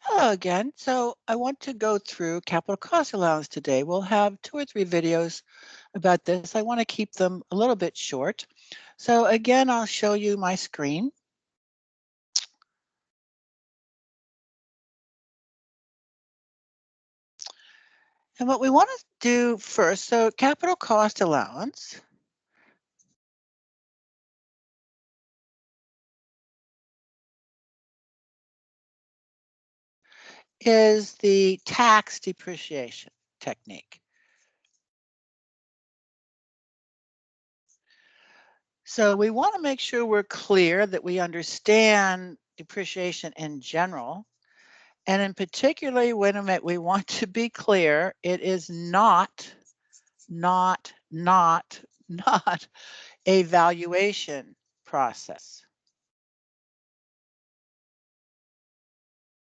Hello again. So I want to go through capital cost allowance today. We'll have 2 or 3 videos about this. I want to keep them a little bit short. So again, I'll show you my screen. And what we want to do first, so capital cost allowance is the tax depreciation technique. So we want to make sure we're clear that we understand depreciation in general. And in particularly when we want to be clear, it is not not a valuation process.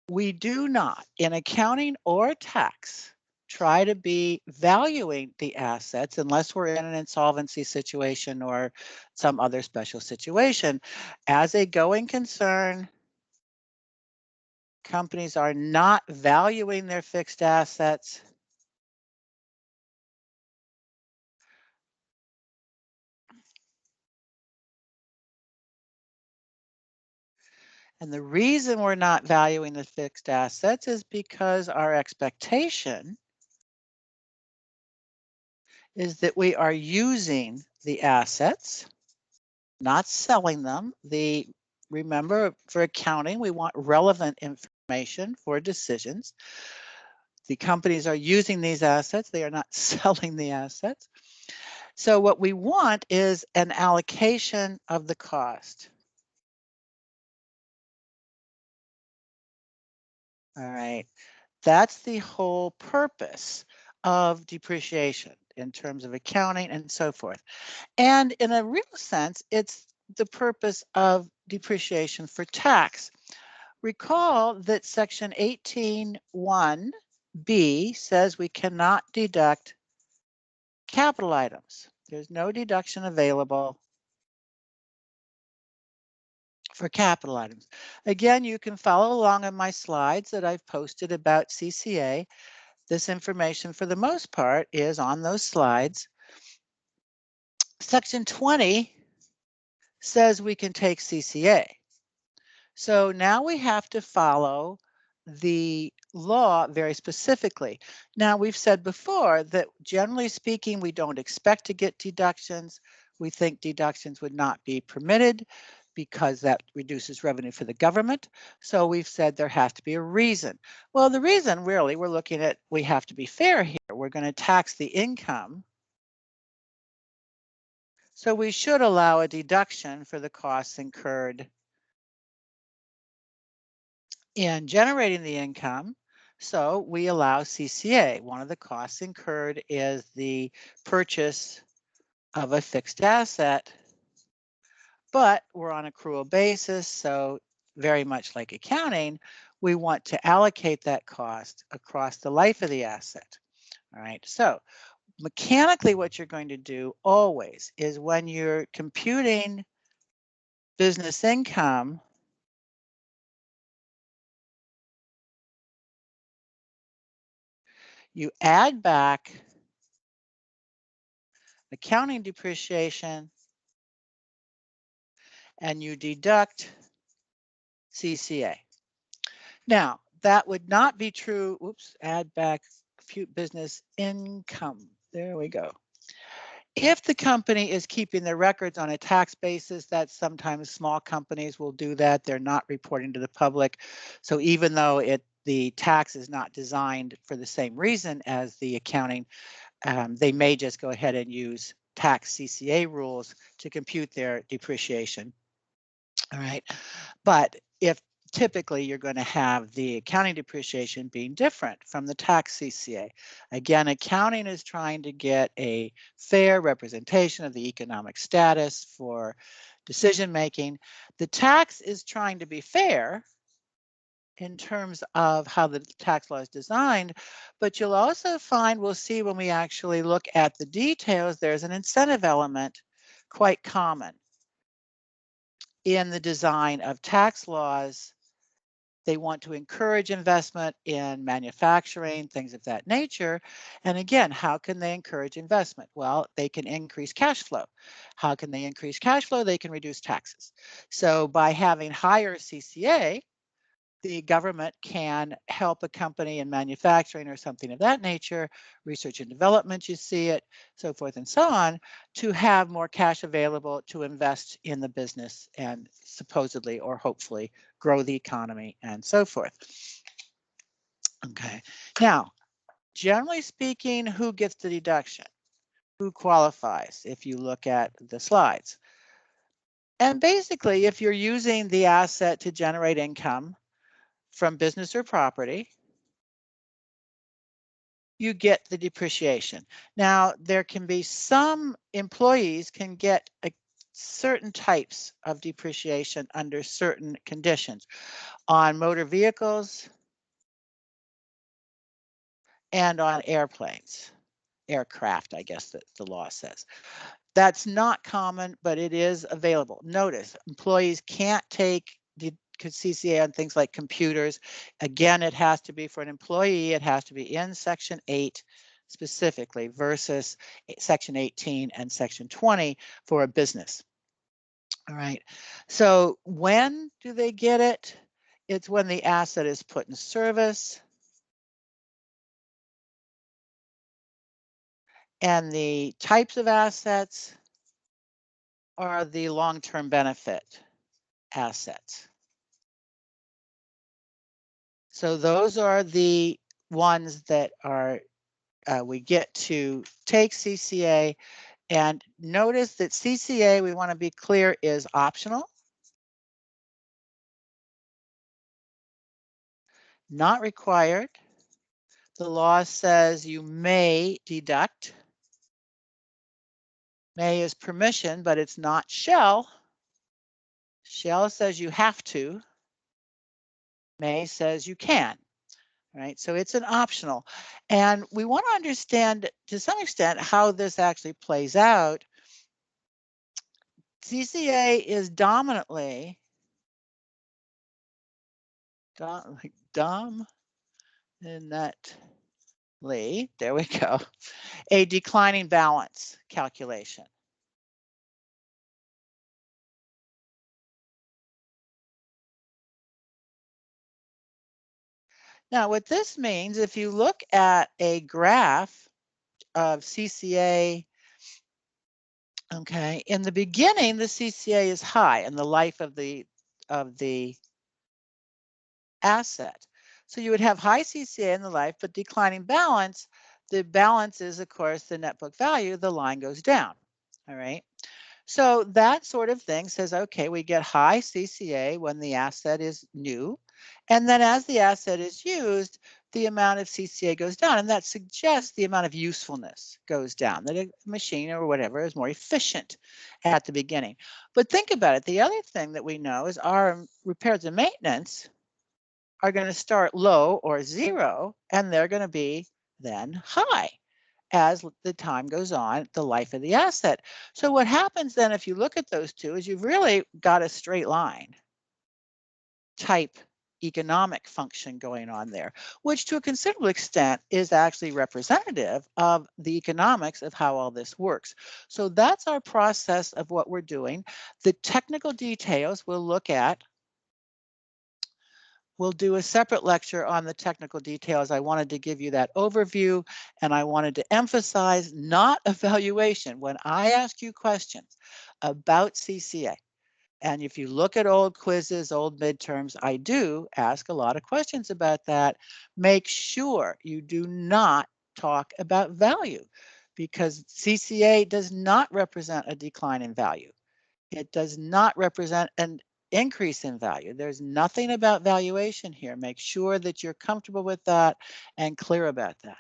We do not, in accounting or tax, try to be valuing the assets unless we're in an insolvency situation or some other special situation. As a going concern, companies are not valuing their fixed assets. And the reason we're not valuing the fixed assets is because our expectation is that we are using the assets, not selling them. Remember, for accounting, we want relevant information for decisions. The companies are using these assets. They are not selling the assets. So what we want is an allocation of the cost. All right. That's the whole purpose of depreciation in terms of accounting and so forth. And in a real sense, it's the purpose of depreciation for tax. Recall that section 18(1)(b) says we cannot deduct capital items. There's no deduction available for capital items. Again, you can follow along on my slides that I've posted about CCA. This information, for the most part, is on those slides. Section 20 says we can take CCA. So now we have to follow the law very specifically. Now, we've said before that generally speaking, we don't expect to get deductions. We think deductions would not be permitted because that reduces revenue for the government. So we've said there has to be a reason. Well, the reason really we're looking at, we have to be fair here. We're going to tax the income. So we should allow a deduction for the costs incurred in generating the income. So we allow CCA. One of the costs incurred is the purchase of a fixed asset, but we're on accrual basis. So very much like accounting, we want to allocate that cost across the life of the asset. All right. So mechanically, what you're going to do always is when you're computing business income, you add back accounting depreciation and you deduct CCA. Now, that would not be true. Oops, add back compute business income. There we go. If the company is keeping their records on a tax basis, that sometimes small companies will do that. They're not reporting to the public. So even though the tax is not designed for the same reason as the accounting, they may just go ahead and use tax CCA rules to compute their depreciation. All right. But if typically you're going to have the accounting depreciation being different from the tax CCA. Again, accounting is trying to get a fair representation of the economic status for decision making. The tax is trying to be fair in terms of how the tax law is designed, but you'll also find, we'll see when we actually look at the details, there's an incentive element quite common in the design of tax laws They want to encourage investment in manufacturing, things of that nature. And again, how can they encourage investment? Well, they can increase cash flow. How can they increase cash flow? They can reduce taxes. So by having higher CCA, the government can help a company in manufacturing or something of that nature, research and development, you see it, so forth and so on, to have more cash available to invest in the business and supposedly or hopefully grow the economy and so forth. Okay, now, generally speaking, who gets the deduction? Who qualifies if you look at the slides? And basically, if you're using the asset to generate income from business or property, you get the depreciation. Now, there can be some employees can get certain types of depreciation under certain conditions on motor vehicles and on airplanes, aircraft, I guess that the law says. That's not common, but it is available. Notice, employees can't take the CCA on things like computers. Again, it has to be for an employee. It has to be in Section 8 specifically versus Section 18 and Section 20 for a business. All right. So when do they get it? It's when the asset is put in service. And the types of assets are the long-term benefit assets. So those are the ones that are we get to take CCA, and notice that CCA, we want to be clear, is optional, not required. The law says you may deduct. May is permission, but it's not shall. Shall says you have to. May says you can. Right, so it's an optional. And we want to understand to some extent how this actually plays out. CCA is dominantly, there we go, a declining balance calculation. Now, what this means, if you look at a graph of CCA, okay, in the beginning, the CCA is high in the life of the asset. So you would have high CCA in the life, but declining balance. The balance is, of course, the net book value. The line goes down. All right. So that sort of thing says, okay, we get high CCA when the asset is new. And then as the asset is used, the amount of CCA goes down. And that suggests the amount of usefulness goes down, that a machine or whatever is more efficient at the beginning. But think about it. The other thing that we know is our repairs and maintenance are going to start low or zero, and they're going to be then high as the time goes on, the life of the asset. So what happens then if you look at those two is you've really got a straight line type economic function going on there, which to a considerable extent is actually representative of the economics of how all this works. So that's our process of what we're doing. The technical details we'll look at. We'll do a separate lecture on the technical details. I wanted to give you that overview, and I wanted to emphasize not evaluation. When I ask you questions about CCA, and if you look at old quizzes, old midterms, I do ask a lot of questions about that. Make sure you do not talk about value, because CCA does not represent a decline in value. It does not represent an increase in value. There's nothing about valuation here. Make sure that you're comfortable with that and clear about that.